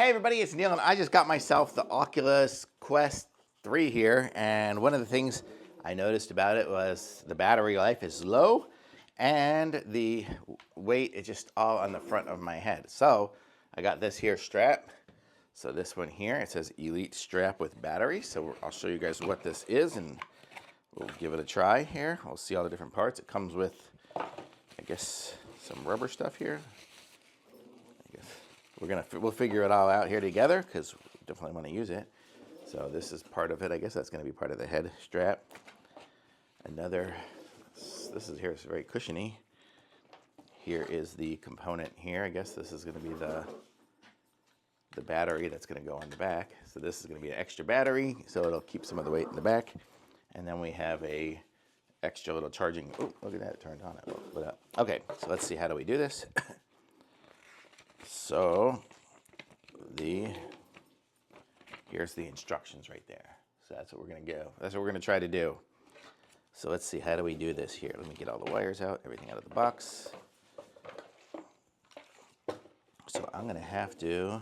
Hey everybody, it's Neil and I just got myself the Oculus Quest 3 here, and one of the things I noticed about it was the battery life is low and the weight is just all on the front of my head. So I got this here strap. So this one here, it says Elite Strap with battery. So I'll show you guys what this is and we'll give it a try here. We'll see all the different parts. It comes with, I guess, some rubber stuff here. We'll figure it all out here together because we definitely want to use it. So this is part of it. I guess that's going to be part of the head strap. This is here is very cushiony. Here is the component here. I guess this is going to be the battery that's going to go on the back. So this is going to be an extra battery, so it'll keep some of the weight in the back. And then we have a extra little charging. Oh, look at that! It turned on. It lit up. Okay, so let's see. How do we do this? So here's the instructions right there. So that's what we're going to go. That's what we're going to try to do. So let's see, how do we do this here? Let me get all the wires out, everything out of the box. So I'm going to have to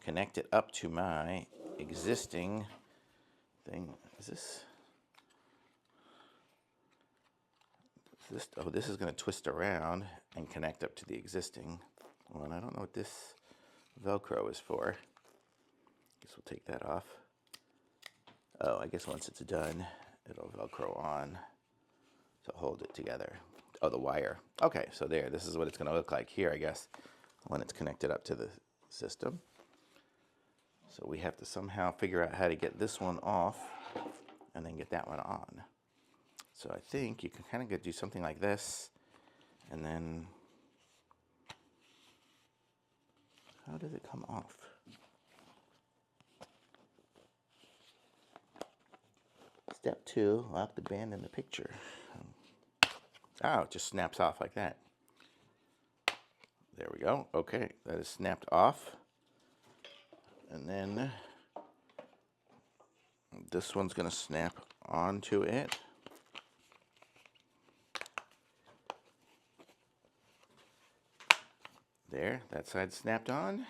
connect it up to my existing thing. Is this? Oh, this is going to twist around and connect up to the existing one. I don't know what this Velcro is for. Guess we'll take that off. Oh, I guess once it's done, it'll Velcro on to hold it together. Oh, the wire. Okay, so there. This is what it's going to look like here, I guess, when it's connected up to the system. So we have to somehow figure out how to get this one off and then get that one on. So I think you can kind of do something like this, and then how does it come off? Step 2, lock the band in the picture. Oh, it just snaps off like that. There we go. Okay, that is snapped off. And then this one's going to snap onto it. There, that side's snapped on.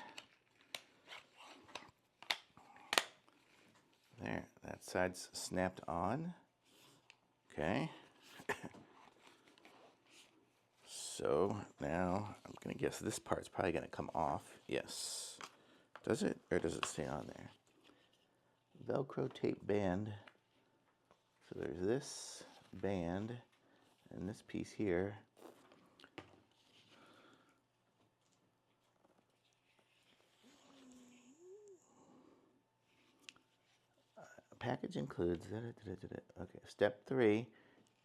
There, that side's snapped on. Okay. So now I'm going to guess this part's probably going to come off. Yes. Does it? Or does it stay on there? Velcro tape band. So there's this band and this piece here. Package includes, okay, step 3,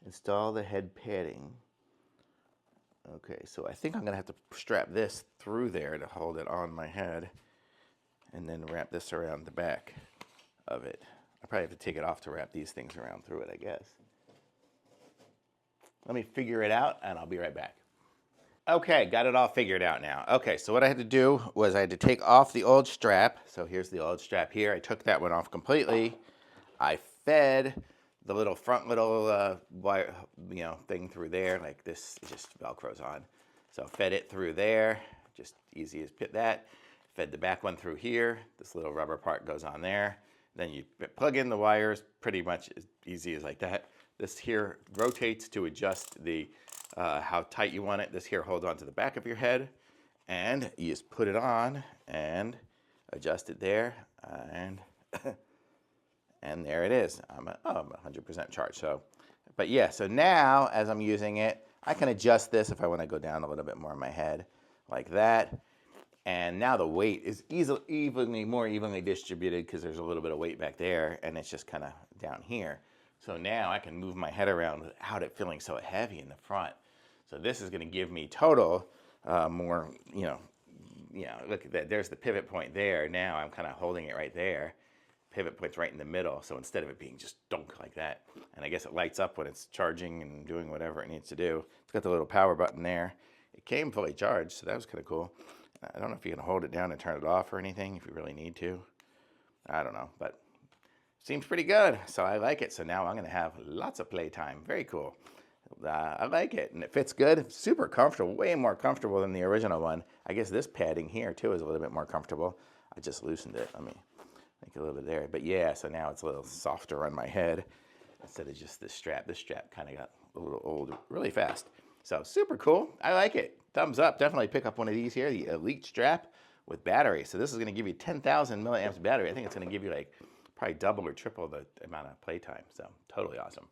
install the head padding. Okay, so I think I'm going to have to strap this through there to hold it on my head and then wrap this around the back of it. I probably have to take it off to wrap these things around through it, I guess. Let me figure it out and I'll be right back. Okay, got it all figured out now. Okay, so what I had to do was I had to take off the old strap. So here's the old strap here. I took that one off completely. I fed the little front wire, thing through there, like this just Velcros on. So fed it through there, just easy as pit that. Fed the back one through here. This little rubber part goes on there. Then you plug in the wires, pretty much as easy as like that. This here rotates to adjust the how tight you want it. This here holds onto the back of your head, and you just put it on and adjust it there, and there it is. I'm 100% charged. So, but yeah, so now as I'm using it, I can adjust this if I want to go down a little bit more in my head, like that. And now the weight is more evenly distributed because there's a little bit of weight back there, and it's just kind of down here. So now I can move my head around without it feeling so heavy in the front. So this is going to give me total more, look at that. There's the pivot point there. Now I'm kind of holding it right there. Pivot point's right in the middle, so instead of it being just dunk like that, and I guess it lights up when it's charging and doing whatever it needs to do. It's got the little power button there. It came fully charged, so that was kind of cool. I don't know if you can hold it down and turn it off or anything, if you really need to. I don't know, but seems pretty good, so I like it. So now I'm going to have lots of playtime. Very cool. I like it, and it fits good. It's super comfortable, way more comfortable than the original one. I guess this padding here too is a little bit more comfortable. I just loosened it. Let me make it a little bit there. But yeah, so now it's a little softer on my head instead of just this strap. This strap kind of got a little old really fast. So super cool. I like it. Thumbs up. Definitely pick up one of these here, the Elite strap with battery. So this is going to give you 10,000 milliamps battery. I think it's going to give you like probably double or triple the amount of playtime. So totally awesome.